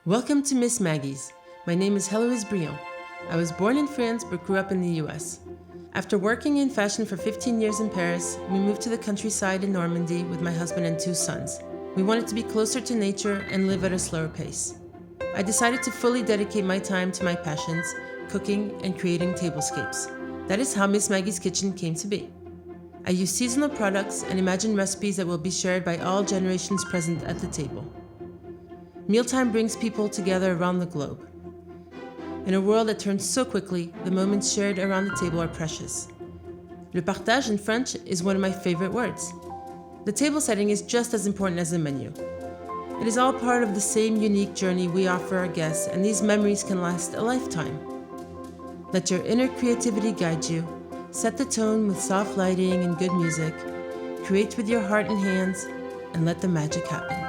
Welcome to Miss Maggie's. My name is Héloïse Brion. I was born in France but grew up in the US. After working in fashion for 15 years in Paris, we moved to the countryside in Normandy with my husband and 2 sons. We wanted to be closer to nature and live at a slower pace. I decided to fully dedicate my time to my passions, cooking and creating tablescapes. That is how Miss Maggie's kitchen came to be. I use seasonal products and imagine recipes that will be shared by all generations present at the table. Mealtime brings people together around the globe. In a world that turns so quickly, the moments shared around the table are precious. Le partage in French is one of my favorite words. The table setting is just as important as the menu. It is all part of the same unique journey we offer our guests, and these memories can last a lifetime. Let your inner creativity guide you. Set the tone with soft lighting and good music. Create with your heart and hands, and let the magic happen.